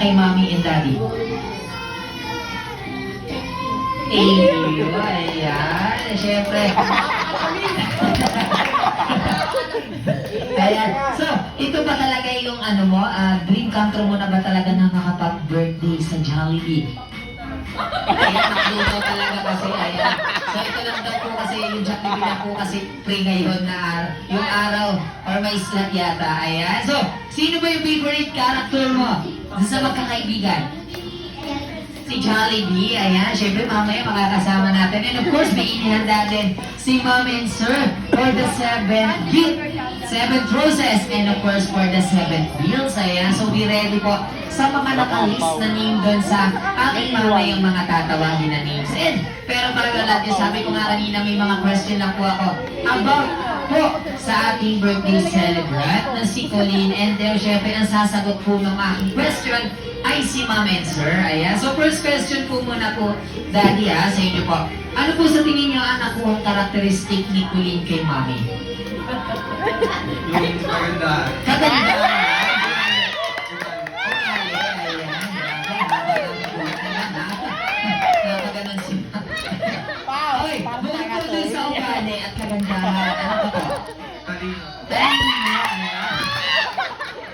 Kay Mommy and Daddy. Ayan, syempre. Ayan. So, ito ba talaga yung ano mo, dream come true mo na ba talaga na makapag-birthday sa Jollibee? Ayan, nakluto talaga kasi, ayan. So, ito lang daw po kasi, yung Jollibee lang po kasi free ngayon na yung araw or may slot yata. Ayan. So, sino ba yung favorite character mo sa magkakaibigan? Si Jollibee, ayan. Siyempre, mamaya makakasama natin. And of course, may inihanda din si Mom and Sir for the 7th roses. And of course, for the 7th meals. Ayan. So, be ready po sa mga nakalist na name doon sa aking mamayang mga tatawagin na names. And, pero para lahat yung sabi ko nga kanina, may mga question lang po ako about po sa ating birthday celebrant na si Colleen. And there, syempre, ang sasagot po ng aking question ay si Mom and Sir. Ayan. So, first question po muna po, Daddy, sa inyo po. Ano po sa tingin niyo ang nakuhang karakteristik ni Colleen kay Mommy? Yung maganda. Kaganda! Nakaganon si Mami. Oy, bukod po dun sa ugali at kagandahan, ano pa po? Talino.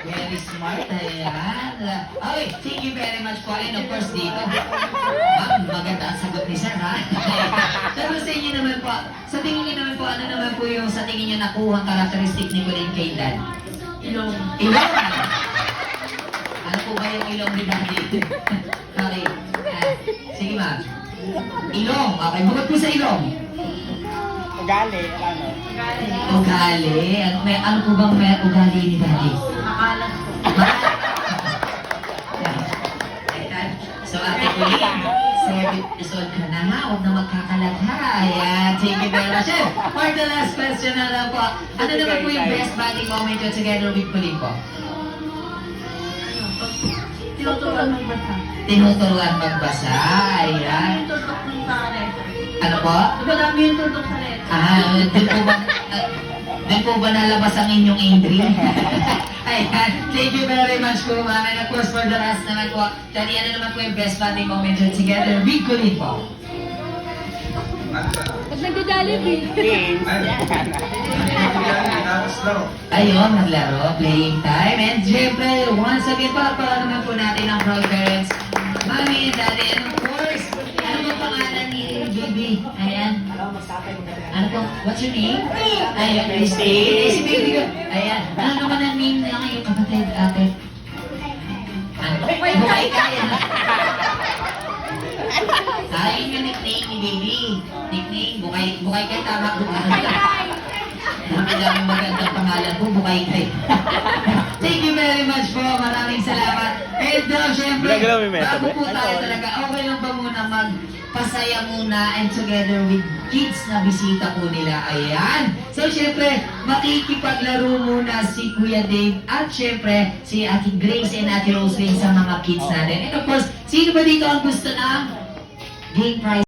Very smart, ayan. Okay, thank you very much po. And of course, dito. Ma'am, maganda ang sagot ni Sir, ha? Pero sa inyo naman po, sa tingin niyo naman po, ano naman po yung sa tingin niyo nakuhang karakteristik ni Colleen kay Dad? Ilong. Ilong! Ano po ba yung ilong ni Daddy? Okay. Sige, ma'am. Ilong. Okay, bukod po sa ilong. Ugali, ano? Ugali. Ano po bang may ugali ni Daddy? Makalat po. So, Ate Colleen, 7 years old ka na ha. Huwag na magkakalat ha. Ayan, thank you very much. And for the last question na lang po, ano naman po yung best bonding moment you together with Colleen po? Tinuturuan magbasa. Tinuturuan magbasa. Ayan. Yung tutok ng sa letter. Ano po? Diba dami yung tutok sa letter? Doon po ba nalabas ang inyong entry? Ayan, thank you very much po, ma'am. And of course, for the last naman po, Daddy, ano naman po yung best bonding moment you together with Colleen po? Pag nagda-Jollibee. Games, Ay, yan. tapos laro. Ayun, maglaro, playing time. And syempre, once again, para naman po natin ang proud parents, Mommy and Daddy. And of course, ano ba pangalan ni baby? Ayan. Ano po? What's your name? Ayan, Christy. Si baby ko. Ayan. Ano naman ang name ng iyong kapatid, ate? Ano? Bukay ka yan. Ayun yung nickname ni baby. Nickname, Bukay ka, tama po. Dami magandang pangalan po, Bukay ka. Thank you very much po. Maraming salamat. And syempre, bago po tayo talaga, okay lang ba muna magpasaya muna and together with kids na bisita po nila. Ayan. So syempre, makikipaglaro muna si Kuya Dave at syempre si Ate Grace and Ate Roslyn sa mga kids natin. And of course, sino ba dito ang gusto ng game prize?